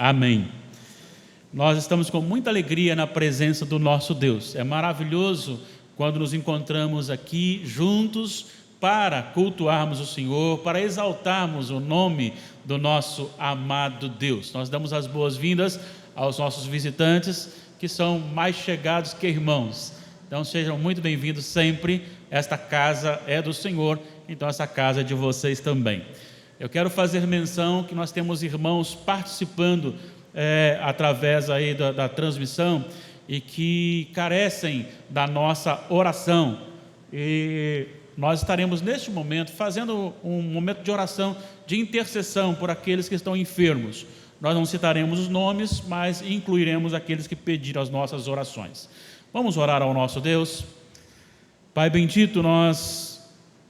Amém. Nós estamos com muita alegria na presença do nosso Deus. É maravilhoso quando nos encontramos aqui juntos para cultuarmos o Senhor, para exaltarmos o nome do nosso amado Deus. Nós damos as boas-vindas aos nossos visitantes, que são mais chegados que irmãos. Então sejam muito bem-vindos sempre. Esta casa é do Senhor, então essa casa é de vocês também. Eu quero fazer menção que nós temos irmãos participando através aí da transmissão e que carecem da nossa oração. E nós estaremos neste momento fazendo um momento de oração, de intercessão por aqueles que estão enfermos. Nós não citaremos os nomes, mas incluiremos aqueles que pediram as nossas orações. Vamos orar ao nosso Deus. Pai bendito, nós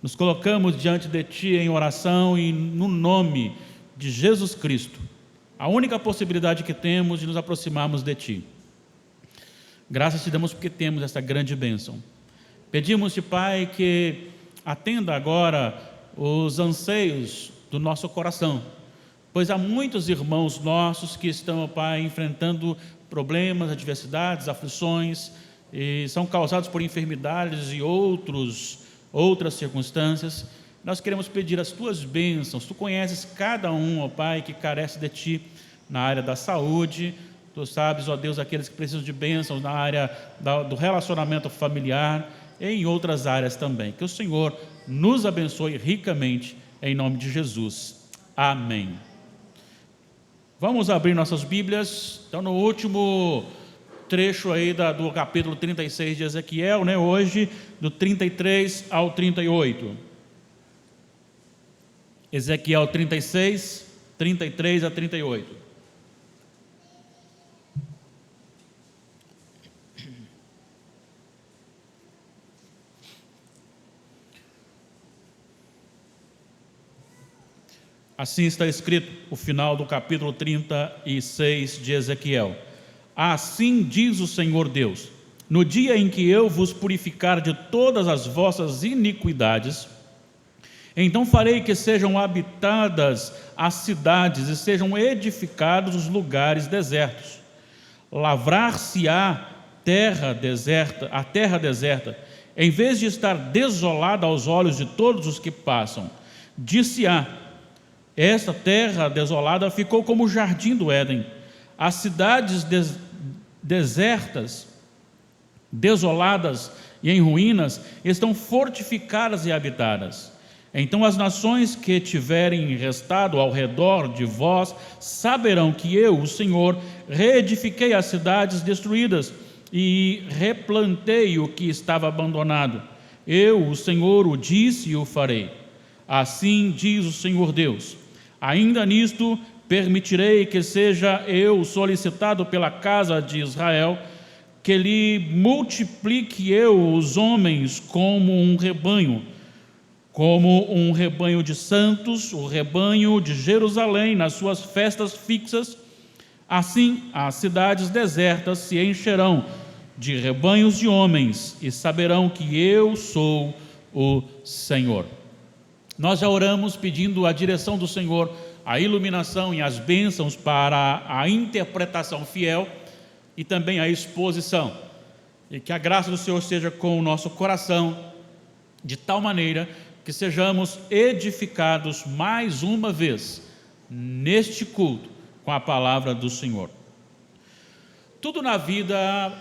nos colocamos diante de Ti em oração e no nome de Jesus Cristo, a única possibilidade que temos de nos aproximarmos de Ti. Graças Te damos porque temos essa grande bênção. Pedimos-Te, Pai, que atenda agora os anseios do nosso coração, pois há muitos irmãos nossos que estão, Pai, enfrentando problemas, adversidades, aflições, e são causados por enfermidades e outras circunstâncias. Nós queremos pedir as Tuas bênçãos. Tu conheces cada um, ó Pai, que carece de Ti na área da saúde. Tu sabes, ó Deus, aqueles que precisam de bênçãos na área do relacionamento familiar e em outras áreas também. Que o Senhor nos abençoe ricamente, em nome de Jesus. Amém. Vamos abrir nossas Bíblias. Então, no último trecho aí do capítulo 36 de Ezequiel, hoje do 33 ao 38. Ezequiel 36, 33 a 38. Assim está escrito o final do capítulo 36 de Ezequiel. Assim diz o Senhor Deus: no dia em que eu vos purificar de todas as vossas iniquidades, então farei que sejam habitadas as cidades e sejam edificados os lugares desertos. Lavrar-se-á a terra deserta, em vez de estar desolada aos olhos de todos os que passam. Dir-se-á: esta terra desolada ficou como o jardim do Éden. As cidades desertas, desoladas e em ruínas, estão fortificadas e habitadas. Então as nações que tiverem restado ao redor de vós saberão que eu, o Senhor, reedifiquei as cidades destruídas e replantei o que estava abandonado. Eu, o Senhor, o disse e o farei. Assim diz o Senhor Deus: ainda nisto permitirei que seja eu solicitado pela casa de Israel, que lhe multiplique eu os homens como um rebanho de santos, o rebanho de Jerusalém nas suas festas fixas. Assim as cidades desertas se encherão de rebanhos de homens e saberão que eu sou o Senhor. Nós já oramos pedindo a direção do Senhor, a iluminação e as bênçãos para a interpretação fiel e também a exposição. E que a graça do Senhor esteja com o nosso coração, de tal maneira que sejamos edificados mais uma vez neste culto com a palavra do Senhor. Tudo na vida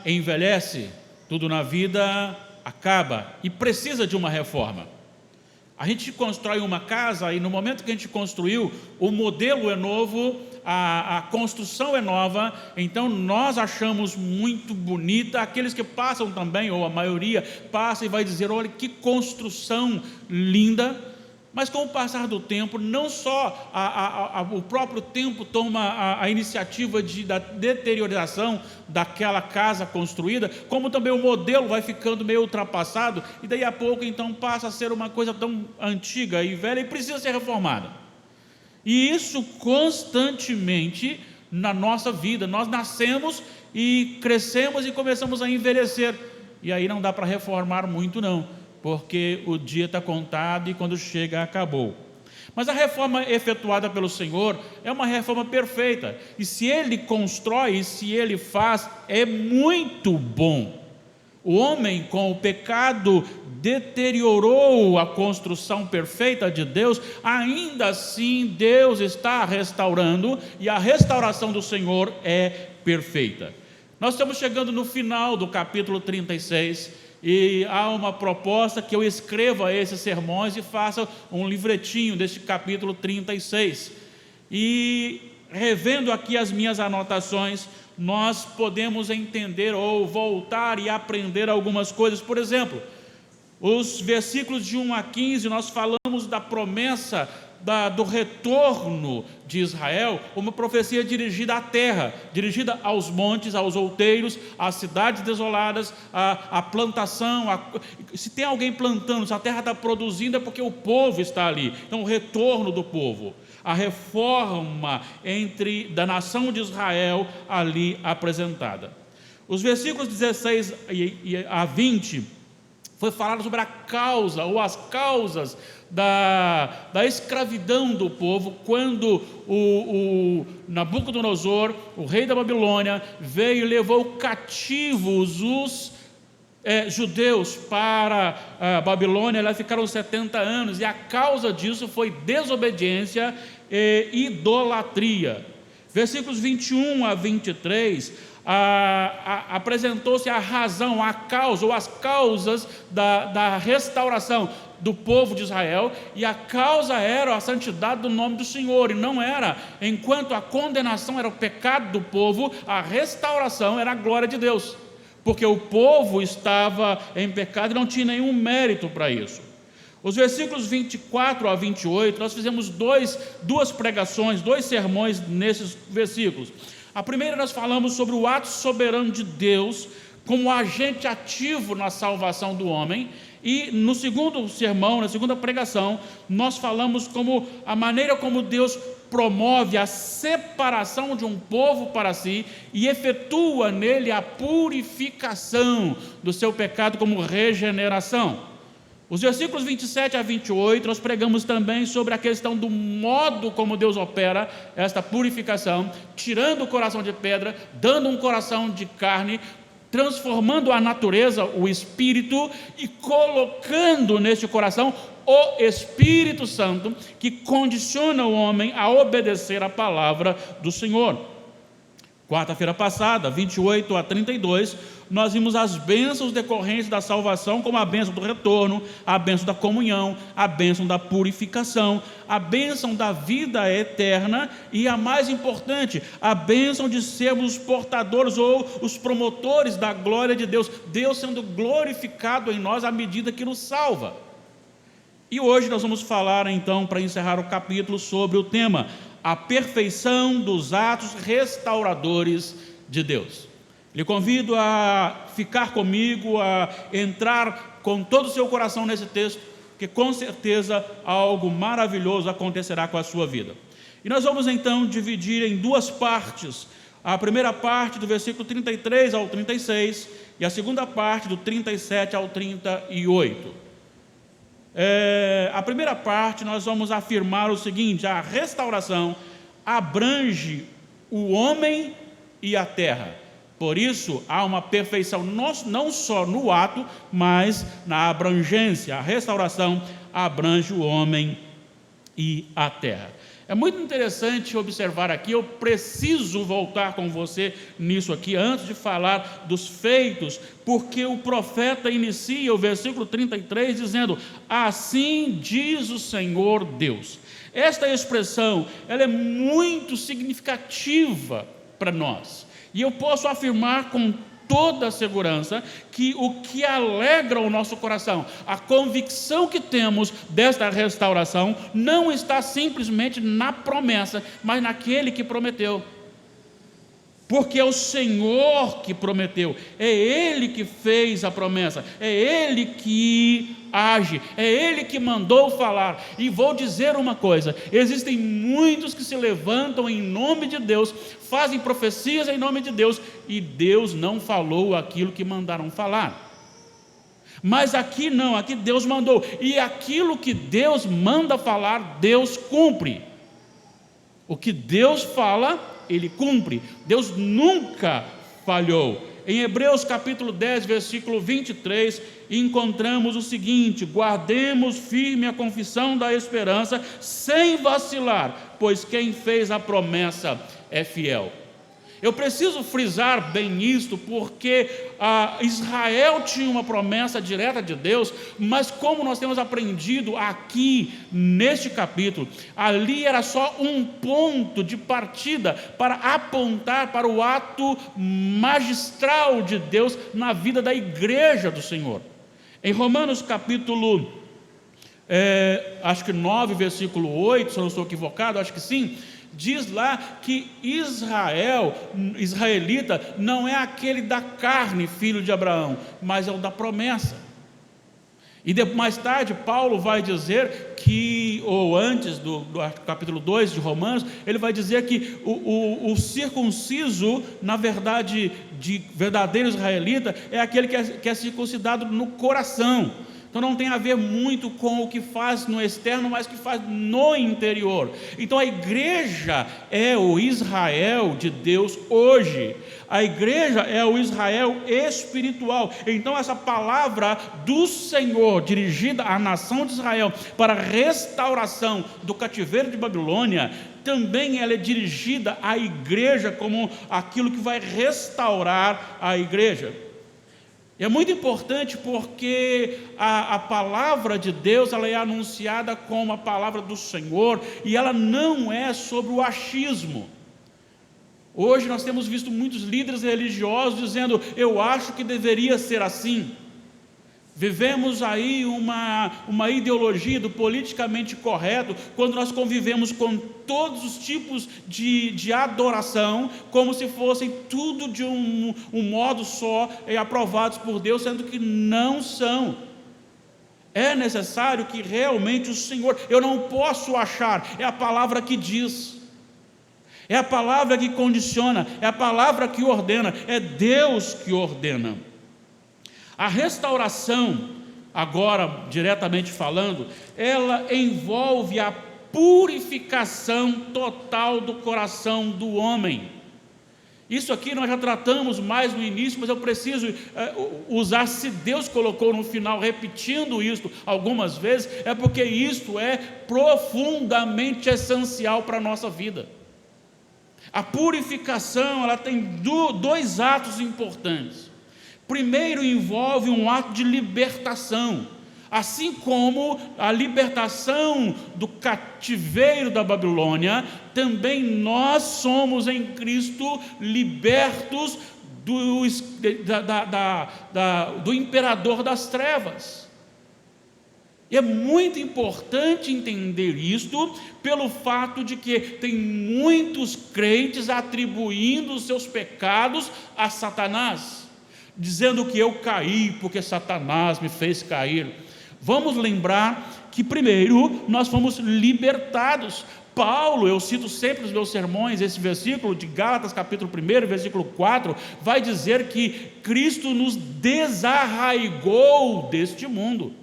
envelhece, tudo na vida acaba e precisa de uma reforma. A gente constrói uma casa e no momento que a gente construiu, o modelo é novo, a construção é nova, então nós achamos muito bonita. Aqueles que passam também, ou a maioria, passa e vai dizer: olha que construção linda. Mas com o passar do tempo, não só o próprio tempo toma a iniciativa da deterioração daquela casa construída, como também o modelo vai ficando meio ultrapassado, e daí a pouco então passa a ser uma coisa tão antiga e velha e precisa ser reformada. E isso constantemente na nossa vida. Nós nascemos e crescemos e começamos a envelhecer, e aí não dá para reformar muito não, porque o dia está contado e quando chega acabou. Mas a reforma efetuada pelo Senhor é uma reforma perfeita. E se Ele constrói, e se Ele faz, é muito bom. O homem, com o pecado, deteriorou a construção perfeita de Deus. Ainda assim, Deus está restaurando, e a restauração do Senhor é perfeita. Nós estamos chegando no final do capítulo 36, e há uma proposta que eu escreva esses sermões e faça um livretinho deste capítulo 36. E revendo aqui as minhas anotações, nós podemos entender ou voltar e aprender algumas coisas. Por exemplo, os versículos de 1 a 15, nós falamos da promessa do retorno de Israel, uma profecia dirigida à terra, dirigida aos montes, aos outeiros, às cidades desoladas, à plantação. Se tem alguém plantando, se a terra está produzindo, é porque o povo está ali. Então, o retorno do povo, a reforma da nação de Israel ali apresentada. Os versículos 16 a 20 foi falado sobre a causa ou as causas da escravidão do povo, quando o Nabucodonosor, o rei da Babilônia, veio e levou cativos os judeus para a Babilônia. Lá ficaram 70 anos, e a causa disso foi desobediência e idolatria. Versículos 21 a 23, apresentou-se a razão, a causa ou as causas da restauração do povo de Israel, e a causa era a santidade do nome do Senhor, e não era, enquanto a condenação era o pecado do povo, a restauração era a glória de Deus, porque o povo estava em pecado e não tinha nenhum mérito para isso. Os versículos 24 a 28, nós fizemos duas pregações, 2 sermões nesses versículos. A primeira, nós falamos sobre o ato soberano de Deus como agente ativo na salvação do homem, e no segundo sermão, na segunda pregação, nós falamos como a maneira como Deus promove a separação de um povo para si e efetua nele a purificação do seu pecado como regeneração. Os versículos 27 a 28, nós pregamos também sobre a questão do modo como Deus opera esta purificação, tirando o coração de pedra, dando um coração de carne, transformando a natureza, o Espírito, e colocando neste coração o Espírito Santo, que condiciona o homem a obedecer a palavra do Senhor. Quarta-feira passada, 28 a 32, nós vimos as bênçãos decorrentes da salvação, como a bênção do retorno, a bênção da comunhão, a bênção da purificação, a bênção da vida eterna e, a mais importante, a bênção de sermos os portadores ou os promotores da glória de Deus, Deus sendo glorificado em nós à medida que nos salva. E hoje nós vamos falar então, para encerrar o capítulo, sobre o tema: a perfeição dos atos restauradores de Deus. Lhe convido a ficar comigo, a entrar com todo o seu coração nesse texto, que com certeza algo maravilhoso acontecerá com a sua vida. E nós vamos então dividir em 2 partes, a primeira parte do versículo 33 ao 36 e a segunda parte do 37 ao 38. A primeira parte nós vamos afirmar o seguinte: a restauração abrange o homem e a terra. Por isso, há uma perfeição não só no ato, mas na abrangência. A restauração abrange o homem e a terra. É muito interessante observar aqui, eu preciso voltar com você nisso aqui, antes de falar dos feitos, porque o profeta inicia o versículo 33 dizendo: assim diz o Senhor Deus. Esta expressão, ela é muito significativa para nós. E eu posso afirmar com toda a segurança que o que alegra o nosso coração, a convicção que temos desta restauração, não está simplesmente na promessa, mas naquele que prometeu. Porque é o Senhor que prometeu, é Ele que fez a promessa, é Ele que age, é Ele que mandou falar. E vou dizer uma coisa: existem muitos que se levantam em nome de Deus, fazem profecias em nome de Deus, e Deus não falou aquilo que mandaram falar. Mas aqui não, aqui Deus mandou, e aquilo que Deus manda falar, Deus cumpre. O que Deus fala, Ele cumpre. Deus nunca falhou. Em Hebreus capítulo 10, versículo 23, encontramos o seguinte: guardemos firme a confissão da esperança, sem vacilar, pois quem fez a promessa é fiel. Eu preciso frisar bem isto, porque Israel tinha uma promessa direta de Deus, mas como nós temos aprendido aqui neste capítulo, ali era só um ponto de partida para apontar para o ato magistral de Deus na vida da igreja do Senhor. Em Romanos capítulo acho que 9, versículo 8, se eu não estou equivocado, acho que sim, diz lá que israelita, não é aquele da carne, filho de Abraão, mas é o da promessa. E mais tarde Paulo vai dizer que, ou antes do capítulo 2 de Romanos, ele vai dizer que o circunciso, na verdade, de verdadeiro israelita, é aquele que é circuncidado no coração. Então não tem a ver muito com o que faz no externo, mas o que faz no interior. Então a igreja é o Israel de Deus hoje. A igreja é o Israel espiritual. Então essa palavra do Senhor, dirigida à nação de Israel, para a restauração do cativeiro de Babilônia, também ela é dirigida à igreja como aquilo que vai restaurar a igreja. E é muito importante porque a palavra de Deus, ela é anunciada como a palavra do Senhor, e ela não é sobre o achismo. Hoje nós temos visto muitos líderes religiosos dizendo: eu acho que deveria ser assim. Vivemos aí uma ideologia do politicamente correto, quando nós convivemos com todos os tipos de adoração, como se fossem tudo de um modo só, aprovados por Deus, sendo que não são. É necessário que realmente o Senhor, eu não posso achar, é a palavra que diz, é a palavra que condiciona, é a palavra que ordena, é Deus que ordena. A restauração, agora diretamente falando, ela envolve a purificação total do coração do homem. Isso aqui nós já tratamos mais no início, mas eu preciso usar, se Deus colocou no final, repetindo isto algumas vezes, é porque isto é profundamente essencial para a nossa vida. A purificação, ela tem dois atos importantes. Primeiro, envolve um ato de libertação, assim como a libertação do cativeiro da Babilônia, também nós somos em Cristo libertos do imperador das trevas. E é muito importante entender isto, pelo fato de que tem muitos crentes atribuindo os seus pecados a Satanás, dizendo que eu caí porque Satanás me fez cair. Vamos lembrar que primeiro nós fomos libertados. Paulo, eu cito sempre nos meus sermões esse versículo de Gálatas capítulo 1, versículo 4, vai dizer que Cristo nos desarraigou deste mundo.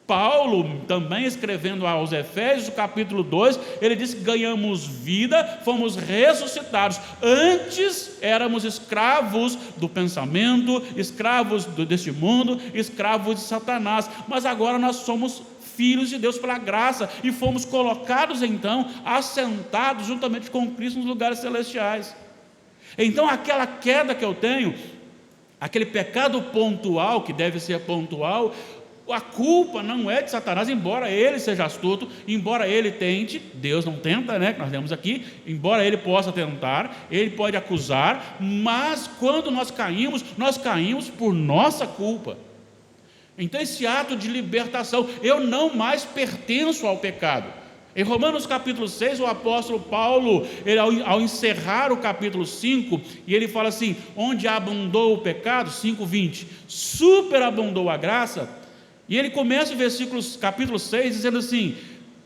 Paulo, também escrevendo aos Efésios, capítulo 2, ele diz que ganhamos vida, fomos ressuscitados. Antes éramos escravos do pensamento, escravos deste mundo, escravos de Satanás, mas agora nós somos filhos de Deus pela graça, e fomos colocados então, assentados juntamente com Cristo nos lugares celestiais. Então aquela queda que eu tenho, aquele pecado pontual, que deve ser pontual, a culpa não é de Satanás, embora ele seja astuto, embora ele tente, Deus não tenta, né, que nós lemos aqui, embora ele possa tentar, ele pode acusar, mas quando nós caímos por nossa culpa. Então esse ato de libertação, eu não mais pertenço ao pecado. Em Romanos capítulo 6, o apóstolo Paulo, ele, ao encerrar o capítulo 5, e ele fala assim: onde abundou o pecado, 5:20, superabundou a graça. E ele começa o capítulo 6 dizendo assim: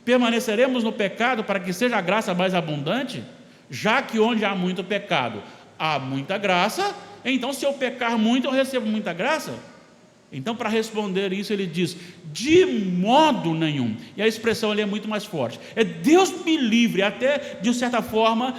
permaneceremos no pecado para que seja a graça mais abundante? Já que onde há muito pecado, há muita graça, então se eu pecar muito, eu recebo muita graça. Então, para responder isso, ele diz: de modo nenhum. E a expressão ali é muito mais forte. É Deus me livre, até de certa forma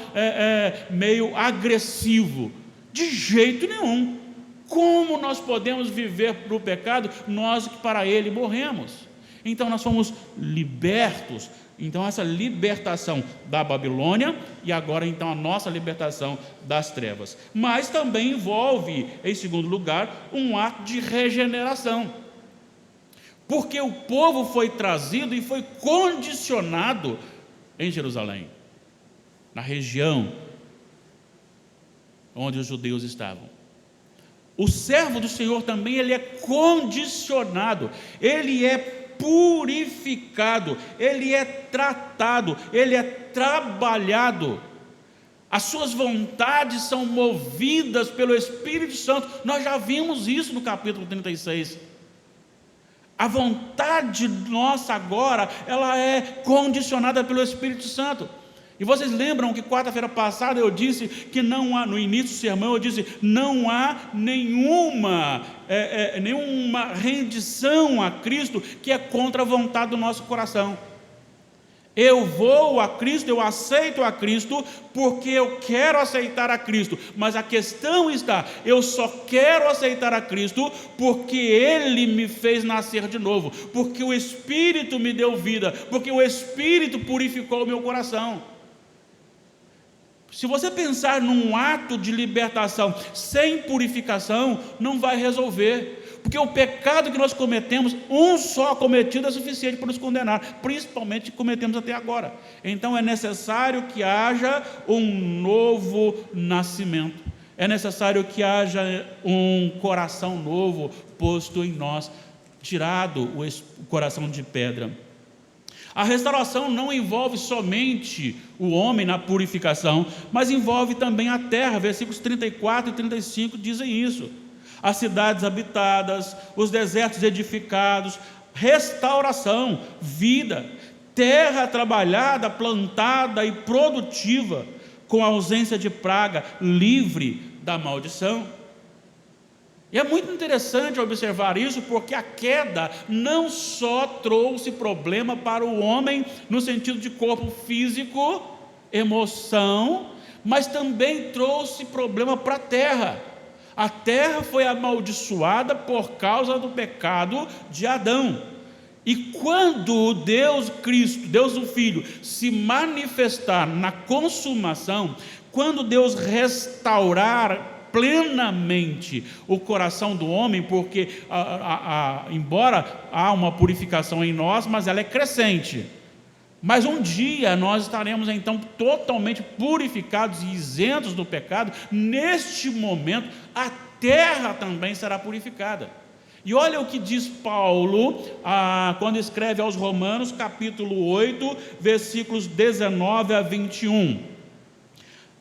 meio agressivo. De jeito nenhum. Como nós podemos viver para o pecado, nós que para ele morremos? Então nós fomos libertos. Então essa libertação da Babilônia e agora então a nossa libertação das trevas. Mas também envolve, em segundo lugar, um ato de regeneração. Porque o povo foi trazido e foi condicionado em Jerusalém, na região onde os judeus estavam. O servo do Senhor também, ele é condicionado, ele é purificado, ele é tratado, ele é trabalhado. As suas vontades são movidas pelo Espírito Santo. Nós já vimos isso no capítulo 36. A vontade nossa agora, ela é condicionada pelo Espírito Santo. E vocês lembram que quarta-feira passada eu disse que não há, no início do sermão eu disse, não há nenhuma rendição a Cristo que é contra a vontade do nosso coração. Eu vou a Cristo, eu aceito a Cristo porque eu quero aceitar a Cristo, mas a questão está, eu só quero aceitar a Cristo porque Ele me fez nascer de novo, porque o Espírito me deu vida, porque o Espírito purificou o meu coração. Se você pensar num ato de libertação sem purificação, não vai resolver, porque o pecado que nós cometemos, um só cometido é suficiente para nos condenar, principalmente que cometemos até agora. Então é necessário que haja um novo nascimento, é necessário que haja um coração novo posto em nós, tirado o coração de pedra. A restauração não envolve somente o homem na purificação, mas envolve também a terra. Versículos 34 e 35 dizem isso. As cidades habitadas, os desertos edificados, restauração, vida, terra trabalhada, plantada e produtiva, com ausência de praga, livre da maldição. E é muito interessante observar isso, porque a queda não só trouxe problema para o homem no sentido de corpo físico, emoção, mas também trouxe problema para a terra. A terra foi amaldiçoada por causa do pecado de Adão. E quando Deus Cristo, Deus o Filho, se manifestar na consumação, quando Deus restaurar plenamente o coração do homem, porque embora há uma purificação em nós, mas ela é crescente, mas um dia nós estaremos então totalmente purificados e isentos do pecado. Neste momento a terra também será purificada. E olha o que diz Paulo quando escreve aos Romanos, capítulo 8, versículos 19 a 21.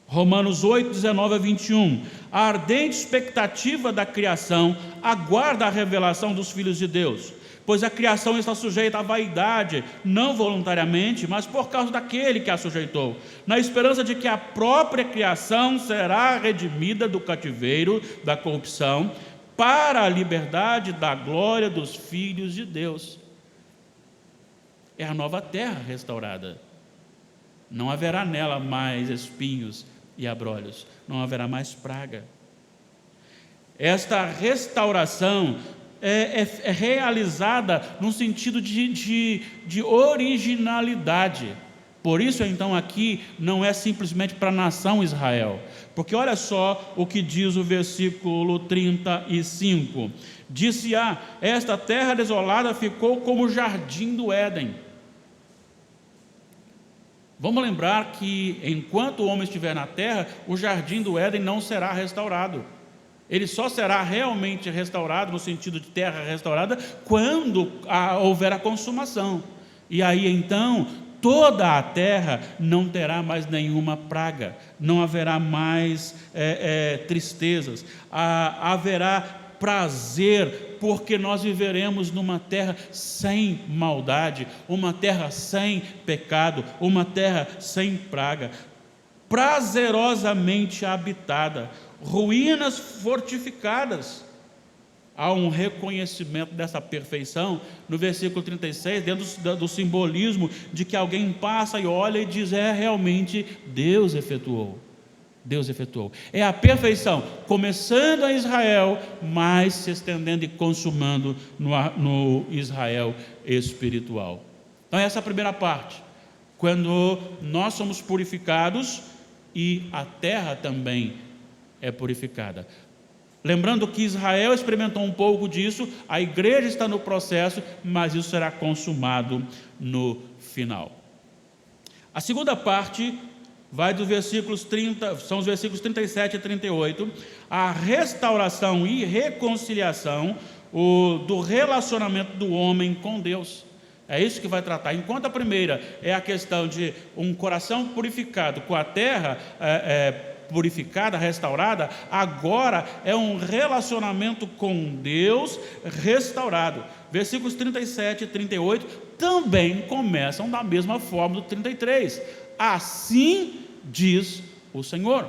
Romanos 8, 19 a 21. A ardente expectativa da criação aguarda a revelação dos filhos de Deus, pois a criação está sujeita à vaidade, não voluntariamente, mas por causa daquele que a sujeitou, na esperança de que a própria criação será redimida do cativeiro da corrupção, para a liberdade da glória dos filhos de Deus. É a nova terra restaurada. Não haverá nela mais espinhos e abrolhos, não haverá mais praga. Esta restauração é realizada no sentido de originalidade. Por isso então aqui não é simplesmente para a nação Israel, porque olha só o que diz o versículo 35. Disse: esta terra desolada ficou como o jardim do Éden. Vamos lembrar que enquanto o homem estiver na terra, o jardim do Éden não será restaurado. Ele só será realmente restaurado, no sentido de terra restaurada, quando houver a consumação. E aí então, toda a terra não terá mais nenhuma praga, não haverá mais tristezas, haverá prazer, porque nós viveremos numa terra sem maldade, uma terra sem pecado, uma terra sem praga, prazerosamente habitada, ruínas fortificadas. há um reconhecimento dessa perfeição no versículo 36, dentro do simbolismo de que alguém passa e olha e diz: realmente Deus efetuou. Deus efetuou. É a perfeição, começando em Israel, mas se estendendo e consumando no Israel espiritual. Então essa é a primeira parte, quando nós somos purificados e a terra também é purificada. Lembrando que Israel experimentou um pouco disso, a igreja está no processo, mas isso será consumado no final. A segunda parte vai dos versículos 30, são os versículos 37 e 38, a restauração e reconciliação do relacionamento do homem com Deus. É isso que vai tratar. Enquanto a primeira é a questão de um coração purificado com a terra purificada, restaurada, agora é um relacionamento com Deus restaurado. Versículos 37 e 38 também começam da mesma forma do 33. Assim diz o Senhor.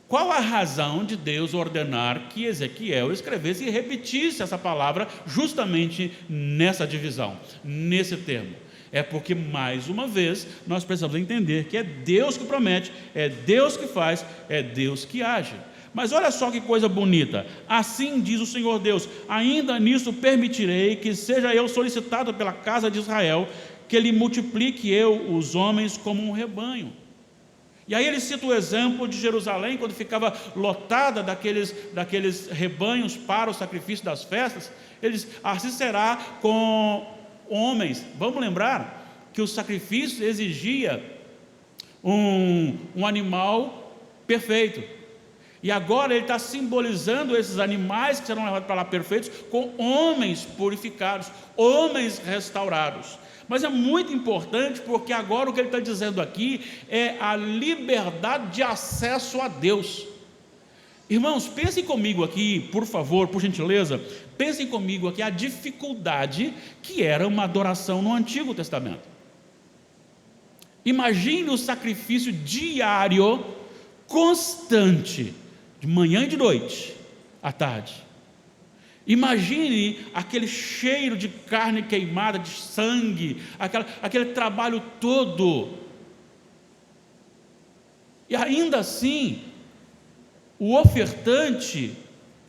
Qual a razão de Deus ordenar que Ezequiel escrevesse e repetisse essa palavra justamente nessa divisão, nesse termo? É porque, mais uma vez, nós precisamos entender que é Deus que promete, é Deus que faz, é Deus que age. Mas olha só que coisa bonita. Assim diz o Senhor Deus: ainda nisso permitirei que seja eu solicitado pela casa de Israel, que ele multiplique eu os homens como um rebanho. E aí ele cita o exemplo de Jerusalém, quando ficava lotada daqueles rebanhos para o sacrifício das festas. Ele diz: assim será com homens. Vamos lembrar que o sacrifício exigia um animal perfeito. E agora ele está simbolizando esses animais que serão levados para lá perfeitos com homens purificados, homens restaurados. Mas é muito importante, porque agora o que ele está dizendo aqui é a liberdade de acesso a Deus. Irmãos, pensem comigo aqui, por favor, por gentileza, pensem comigo aqui a dificuldade que era uma adoração no Antigo Testamento. Imagine o sacrifício diário, constante, de manhã e de noite, à tarde. Imagine aquele cheiro de carne queimada, de sangue, aquele trabalho todo. E ainda assim, o ofertante,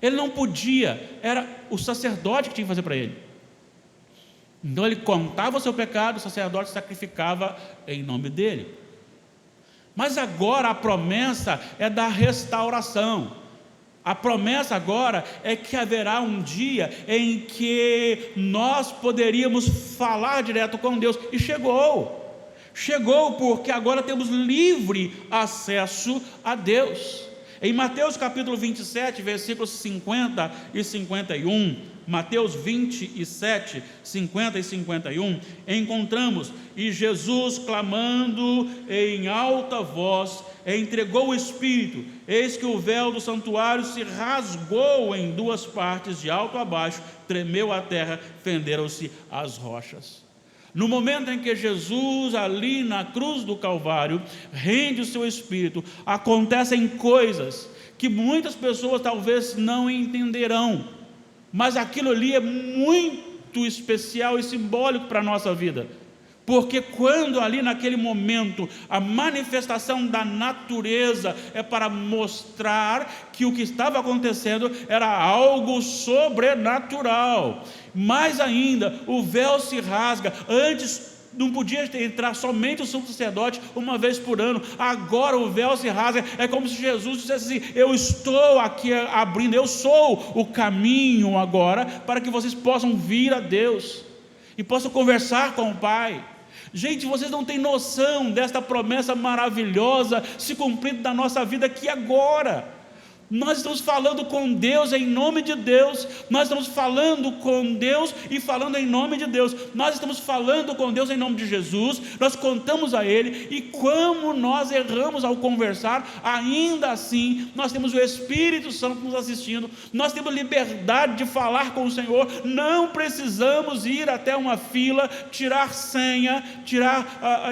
ele não podia, era o sacerdote que tinha que fazer para ele. Então ele contava o seu pecado, o sacerdote sacrificava em nome dele. Mas agora a promessa é da restauração. A promessa agora é que haverá um dia em que nós poderíamos falar direto com Deus. E chegou porque agora temos livre acesso a Deus. Em Mateus capítulo 27, versículos 50 e 51, Mateus 27, 50 e 51, encontramos: e Jesus, clamando em alta voz, entregou o Espírito. Eis que o véu do santuário se rasgou em duas partes, de alto a baixo, tremeu a terra, fenderam-se as rochas. No momento em que Jesus, ali na cruz do Calvário, rende o seu Espírito, acontecem coisas que muitas pessoas talvez não entenderão, mas aquilo ali é muito especial e simbólico para a nossa vida. Porque quando ali naquele momento a manifestação da natureza é para mostrar que o que estava acontecendo era algo sobrenatural. Mais ainda, o véu se rasga. Antes não podia entrar somente o sumo sacerdote uma vez por ano. Agora o véu se rasga. É como se Jesus dissesse assim: eu estou aqui abrindo, eu sou o caminho agora para que vocês possam vir a Deus e possam conversar com o Pai. Gente, vocês não têm noção desta promessa maravilhosa se cumprindo na nossa vida aqui agora. Nós estamos falando com Deus em nome de Deus, nós estamos falando com Deus e falando em nome de Deus, nós estamos falando com Deus em nome de Jesus, nós contamos a Ele, e como nós erramos ao conversar, ainda assim nós temos o Espírito Santo nos assistindo, nós temos liberdade de falar com o Senhor, não precisamos ir até uma fila, tirar senha,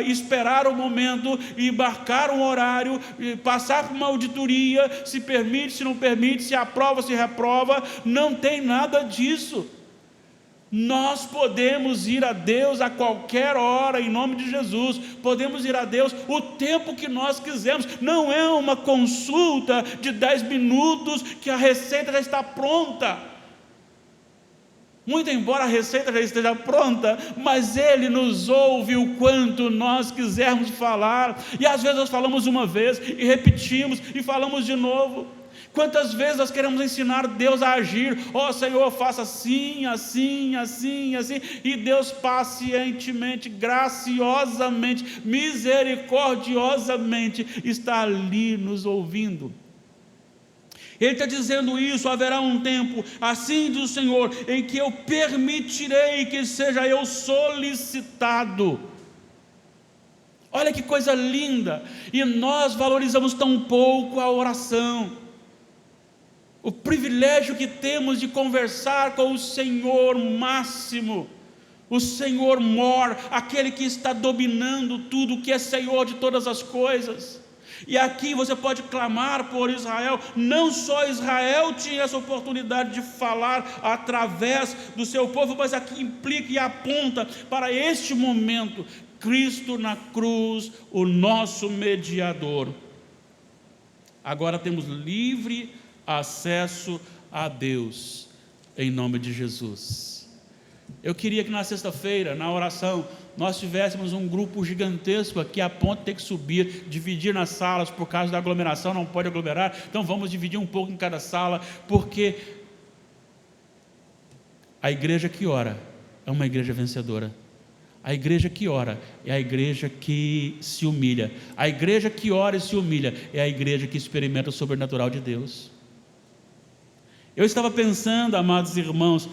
esperar o momento, embarcar um horário, passar por uma auditoria, se permite permite, se não permite, se aprova, se reprova, não tem nada disso. Nós podemos ir a Deus a qualquer hora, em nome de Jesus. Podemos ir a Deus o tempo que nós quisermos. Não é uma consulta de 10 minutos que a receita já está pronta. Muito embora a receita já esteja pronta, mas Ele nos ouve o quanto nós quisermos falar. E às vezes nós falamos uma vez e repetimos e falamos de novo. Quantas vezes nós queremos ensinar Deus a agir? Ó Senhor, faça assim, assim, assim, assim. E Deus pacientemente, graciosamente, misericordiosamente está ali nos ouvindo. Ele está dizendo isso: haverá um tempo, assim diz o Senhor, em que eu permitirei que seja eu solicitado. Olha que coisa linda. E nós valorizamos tão pouco a oração. O privilégio que temos de conversar com o Senhor máximo, o Senhor mor, aquele que está dominando tudo, que é Senhor de todas as coisas. E aqui você pode clamar por Israel. Não só Israel tinha essa oportunidade de falar através do seu povo, mas aqui implica e aponta para este momento: Cristo na cruz, o nosso mediador. Agora temos livre acesso a Deus, em nome de Jesus. Eu queria que na sexta-feira, na oração, nós tivéssemos um grupo gigantesco aqui, a ponto de ter que subir, dividir nas salas, por causa da aglomeração, não pode aglomerar, então vamos dividir um pouco em cada sala, porque a igreja que ora é uma igreja vencedora. A igreja que ora é a igreja que se humilha. A igreja que ora e se humilha é a igreja que experimenta o sobrenatural de Deus. Eu estava pensando, amados irmãos,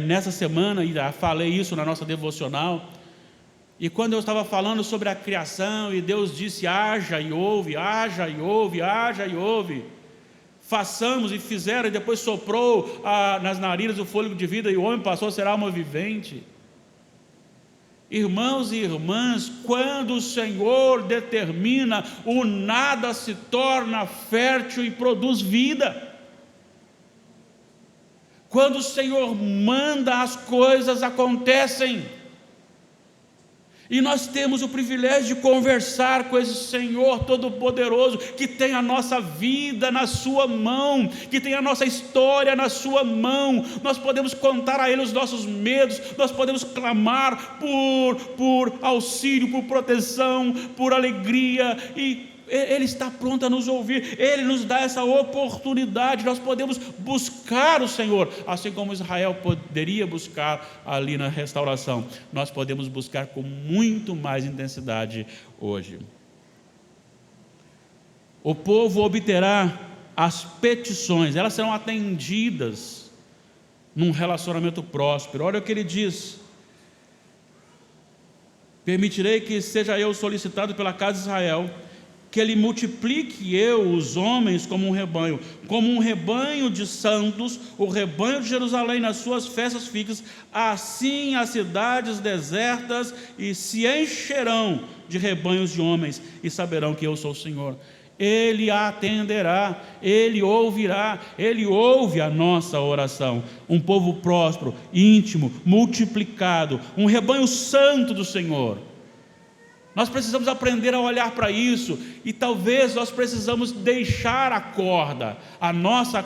nessa semana, e já falei isso na nossa devocional, e quando eu estava falando sobre a criação, e Deus disse: haja e ouve, haja e ouve, haja e ouve, façamos, e fizeram, e depois soprou nas narinas o fôlego de vida, e o homem passou a ser alma vivente. Irmãos e irmãs, quando o Senhor determina, o nada se torna fértil e produz vida. Quando o Senhor manda, as coisas acontecem. E nós temos o privilégio de conversar com esse Senhor Todo-Poderoso, que tem a nossa vida na sua mão, que tem a nossa história na sua mão. Nós podemos contar a Ele os nossos medos, nós podemos clamar por auxílio, por proteção, por alegria, e Ele está pronto a nos ouvir. Ele nos dá essa oportunidade. Nós podemos buscar o Senhor, assim como Israel poderia buscar ali na restauração. Nós podemos buscar com muito mais intensidade hoje. O povo obterá as petições, elas serão atendidas num relacionamento próspero. Olha o que ele diz: permitirei que seja eu solicitado pela casa de Israel, que Ele multiplique eu os homens como um rebanho de santos, o rebanho de Jerusalém nas suas festas fixas. Assim as cidades desertas e se encherão de rebanhos de homens, e saberão que eu sou o Senhor. Ele atenderá, Ele ouvirá, Ele ouve a nossa oração. Um povo próspero, íntimo, multiplicado, um rebanho santo do Senhor. Nós precisamos aprender a olhar para isso, e talvez nós precisamos deixar a corda, a nossa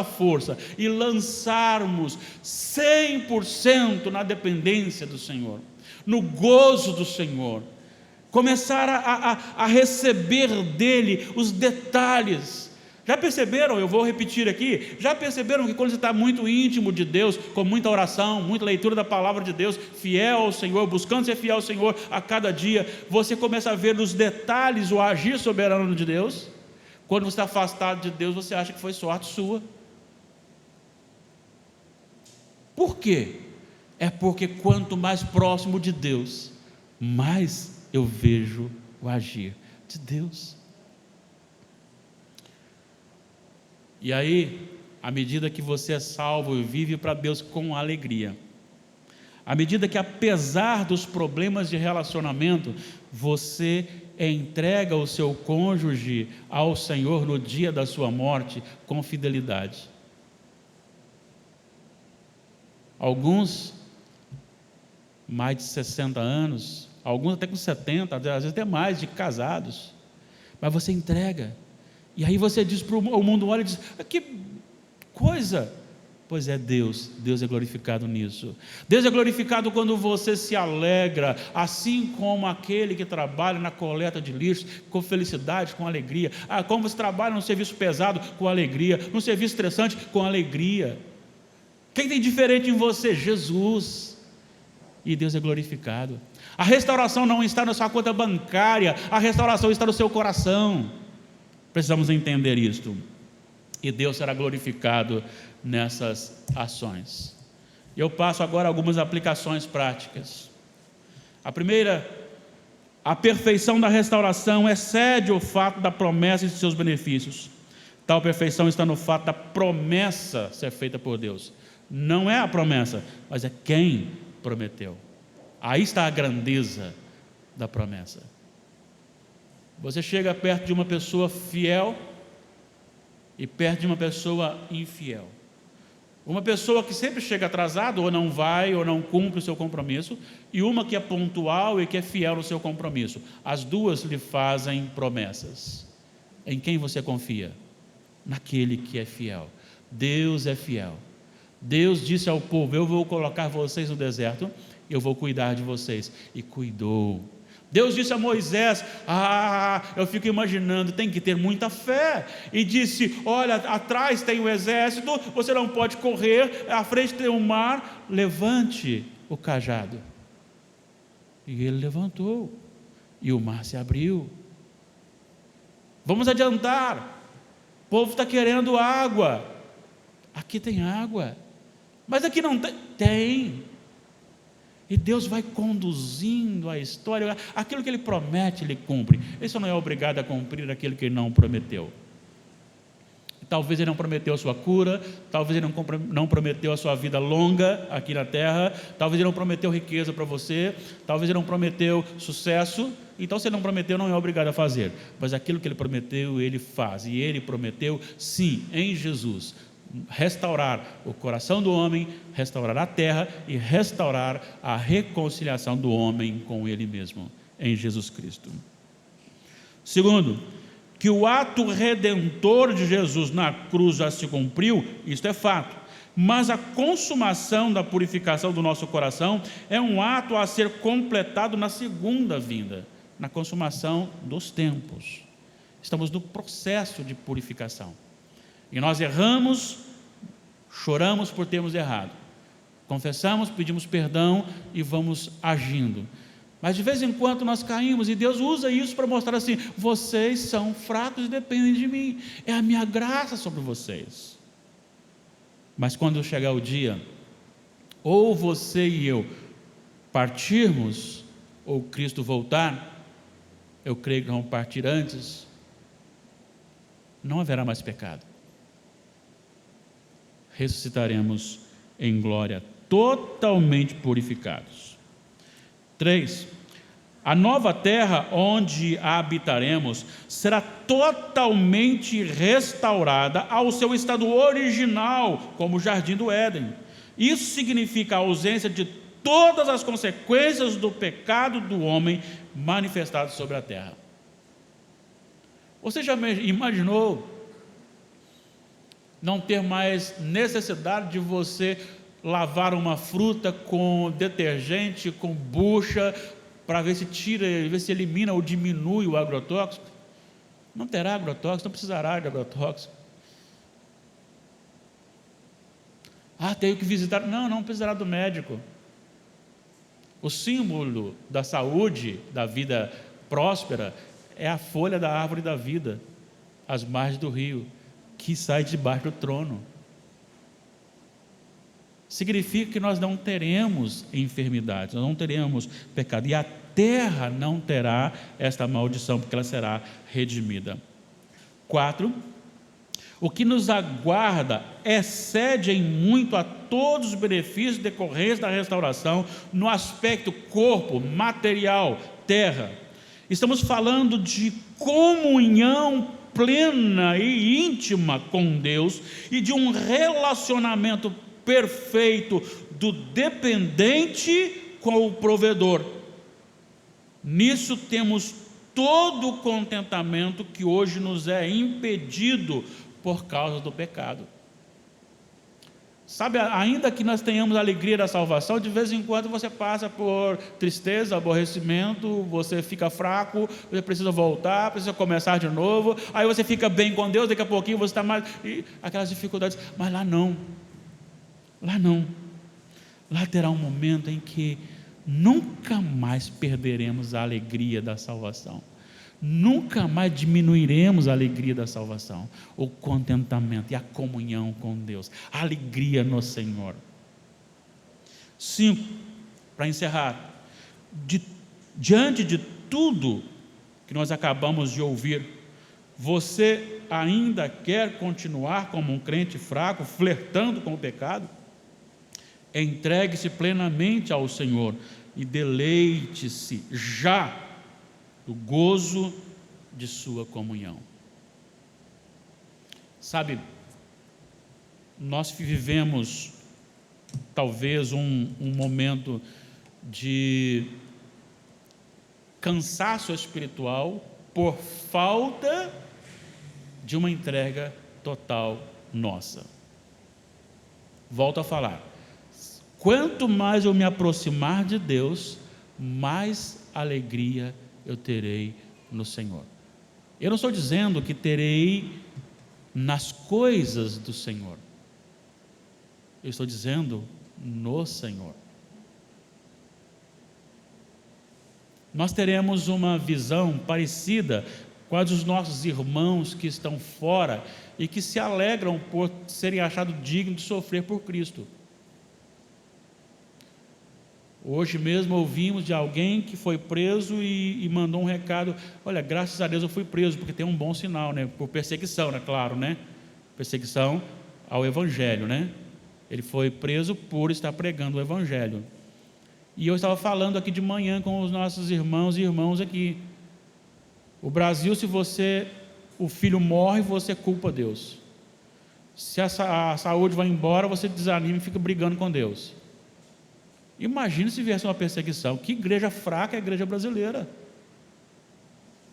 força, e lançarmos 100% na dependência do Senhor, no gozo do Senhor, começar a receber dEle os detalhes. Já perceberam, eu vou repetir aqui, já perceberam que quando você está muito íntimo de Deus, com muita oração, muita leitura da palavra de Deus, fiel ao Senhor, buscando ser fiel ao Senhor a cada dia, você começa a ver nos detalhes o agir soberano de Deus? Quando você está afastado de Deus, você acha que foi sorte sua. Por quê? É porque quanto mais próximo de Deus, mais eu vejo o agir de Deus. E aí, à medida que você é salvo e vive para Deus com alegria, à medida que, apesar dos problemas de relacionamento, você entrega o seu cônjuge ao Senhor no dia da sua morte com fidelidade. Alguns, mais de 60 anos, alguns até com 70, às vezes até mais, de casados, mas você entrega, e aí você diz para o mundo, olha e diz, que coisa. Pois é, Deus é glorificado nisso. Deus é glorificado quando você se alegra, assim como aquele que trabalha na coleta de lixo, com felicidade, com alegria. Como você trabalha num serviço pesado, com alegria, num serviço estressante, com alegria. Quem tem diferente em você? Jesus. E Deus é glorificado. A restauração não está na sua conta bancária, a restauração está no seu coração. Precisamos entender isto. E Deus será glorificado nessas ações. Eu passo agora algumas aplicações práticas. A primeira, a perfeição da restauração excede o fato da promessa e de seus benefícios. Tal perfeição está no fato da promessa ser feita por Deus. Não é a promessa, mas é quem prometeu. Aí está a grandeza da promessa. Você chega perto de uma pessoa fiel e perto de uma pessoa infiel. Uma pessoa que sempre chega atrasado, ou não vai, ou não cumpre o seu compromisso, e uma que é pontual e que é fiel no seu compromisso. As duas lhe fazem promessas. Em quem você confia? Naquele que é fiel. Deus é fiel. Deus disse ao povo, eu vou colocar vocês no deserto, eu vou cuidar de vocês. E cuidou. Deus disse a Moisés, eu fico imaginando, tem que ter muita fé, e disse, olha, atrás tem o exército, você não pode correr, à frente tem o mar, levante o cajado. E ele levantou, e o mar se abriu. Vamos adiantar, o povo está querendo água, aqui tem água, mas aqui não tem, tem. E Deus vai conduzindo a história, aquilo que Ele promete, Ele cumpre. Ele só não é obrigado a cumprir aquilo que Ele não prometeu. Talvez Ele não prometeu a sua cura, talvez Ele não prometeu a sua vida longa aqui na terra, talvez Ele não prometeu riqueza para você, talvez Ele não prometeu sucesso. Então, se Ele não prometeu, não é obrigado a fazer. Mas aquilo que Ele prometeu, Ele faz. E Ele prometeu, sim, em Jesus, restaurar o coração do homem, restaurar a terra e restaurar a reconciliação do homem com ele mesmo, em Jesus Cristo. Segundo, que o ato redentor de Jesus na cruz já se cumpriu, isto é fato, mas a consumação da purificação do nosso coração é um ato a ser completado na segunda vinda, na consumação dos tempos. Estamos no processo de purificação. E nós erramos, choramos por termos errado, confessamos, pedimos perdão e vamos agindo. Mas de vez em quando nós caímos e Deus usa isso para mostrar assim, vocês são fracos e dependem de mim, é a minha graça sobre vocês. Mas quando chegar o dia, ou você e eu partirmos, ou Cristo voltar, eu creio que vamos partir antes, não haverá mais pecado. Ressuscitaremos em glória, totalmente purificados. 3. A nova terra onde habitaremos será totalmente restaurada ao seu estado original, como o jardim do Éden. Isso significa a ausência de todas as consequências do pecado do homem manifestado sobre a terra. Você já imaginou não ter mais necessidade de você lavar uma fruta com detergente, com bucha, para ver se tira, ver se elimina ou diminui o agrotóxico? Não terá agrotóxico, não precisará de agrotóxico. Tenho que visitar. Não precisará do médico. O símbolo da saúde, da vida próspera, é a folha da árvore da vida, às margens do rio, que sai debaixo do trono. Significa que nós não teremos enfermidades, nós não teremos pecado, e a terra não terá esta maldição, porque ela será redimida. 4. O que nos aguarda excede em muito a todos os benefícios decorrentes da restauração no aspecto corpo, material, terra. Estamos falando de comunhão plena e íntima com Deus e de um relacionamento perfeito do dependente com o provedor. Nisso temos todo o contentamento que hoje nos é impedido por causa do pecado. Sabe, ainda que nós tenhamos a alegria da salvação, de vez em quando você passa por tristeza, aborrecimento, você fica fraco, você precisa voltar, precisa começar de novo, aí você fica bem com Deus, daqui a pouquinho você está mais... E aquelas dificuldades, mas lá não. Lá terá um momento em que nunca mais perderemos a alegria da salvação. Nunca mais diminuiremos a alegria da salvação, o contentamento e a comunhão com Deus, a alegria no Senhor. 5, para encerrar, diante de tudo que nós acabamos de ouvir, você ainda quer continuar como um crente fraco, flertando com o pecado? Entregue-se plenamente ao Senhor e deleite-se já do gozo de sua comunhão. Sabe, nós vivemos talvez um momento de cansaço espiritual por falta de uma entrega total nossa. Volto a falar, quanto mais eu me aproximar de Deus, mais alegria eu terei no Senhor. Eu não estou dizendo que terei nas coisas do Senhor, eu estou dizendo no Senhor. Nós teremos uma visão parecida com a dos nossos irmãos que estão fora e que se alegram por serem achados dignos de sofrer por Cristo. Hoje mesmo ouvimos de alguém que foi preso e mandou um recado: olha, graças a Deus eu fui preso, porque tem um bom sinal, né? Por perseguição, né? Claro, né? Perseguição ao Evangelho, né? Ele foi preso por estar pregando o Evangelho. E eu estava falando aqui de manhã com os nossos irmãos e irmãos aqui. O Brasil, se o filho morre, você culpa Deus. Se a saúde vai embora, você desanima e fica brigando com Deus. Imagine se viesse uma perseguição. Que igreja fraca é a igreja brasileira.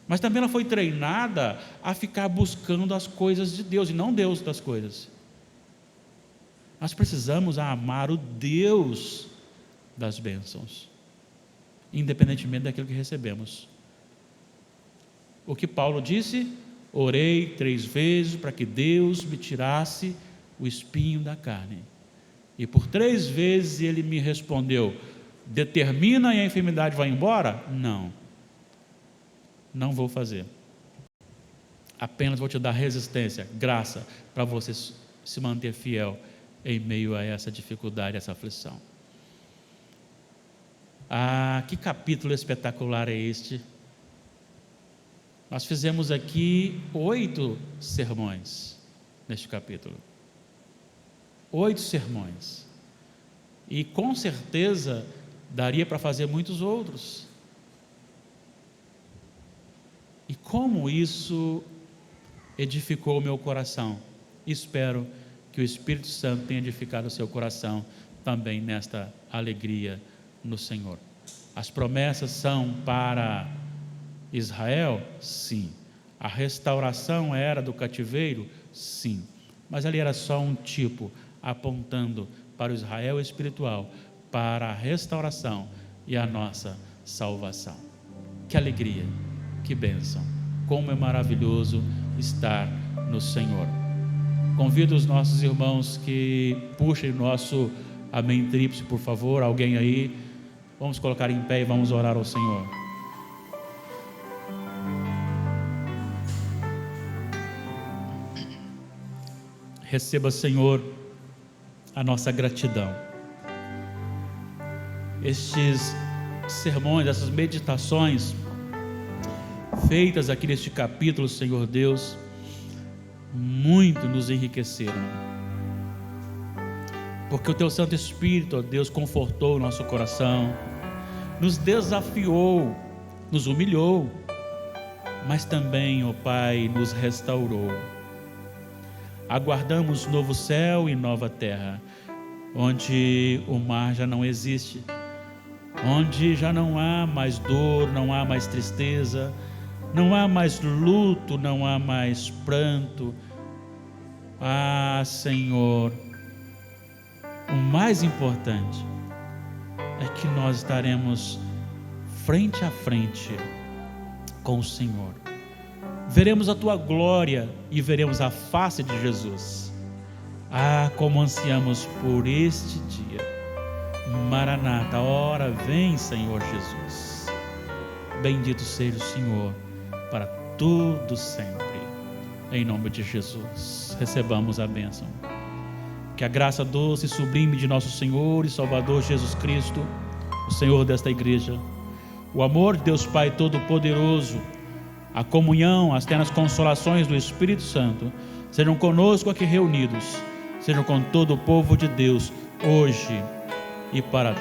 Mas também ela foi treinada a ficar buscando as coisas de Deus e não Deus das coisas. Nós precisamos amar o Deus das bênçãos, independentemente daquilo que recebemos. O que Paulo disse: orei 3 vezes para que Deus me tirasse o espinho da carne. E por 3 vezes ele me respondeu: determina e a enfermidade vai embora? Não vou fazer. Apenas vou te dar resistência, graça, para você se manter fiel em meio a essa dificuldade, essa aflição. Que capítulo espetacular é este! Nós fizemos aqui 8 sermões neste capítulo. 8 sermões. E com certeza daria para fazer muitos outros. E como isso edificou o meu coração. Espero que o Espírito Santo tenha edificado o seu coração também nesta alegria no Senhor. As promessas são para Israel? Sim. A restauração era do cativeiro? Sim. Mas ali era só um tipo, apontando para o Israel espiritual, para a restauração e a nossa salvação. Que alegria, que bênção, como é maravilhoso estar no Senhor. Convido os nossos irmãos que puxem o nosso amém tríplice, por favor, alguém aí. Vamos colocar em pé e vamos orar ao Senhor. Receba, Senhor, a nossa gratidão. Estes sermões, essas meditações feitas aqui neste capítulo, Senhor Deus, muito nos enriqueceram, porque o Teu Santo Espírito, ó Deus, confortou o nosso coração, nos desafiou, nos humilhou, mas também, ó Pai, nos restaurou. Aguardamos novo céu e nova terra, onde o mar já não existe, onde já não há mais dor, não há mais tristeza, não há mais luto, não há mais pranto. Ah, Senhor, o mais importante é que nós estaremos frente a frente com o Senhor. Veremos a Tua glória e veremos a face de Jesus. Ah, como ansiamos por este dia. Maranata, ora vem, Senhor Jesus. Bendito seja o Senhor para todo sempre. Em nome de Jesus, recebamos a bênção. Que a graça doce e sublime de nosso Senhor e Salvador Jesus Cristo, o Senhor desta igreja, o amor de Deus Pai Todo-Poderoso, a comunhão, as ternas consolações do Espírito Santo, sejam conosco aqui reunidos, sejam com todo o povo de Deus, hoje e para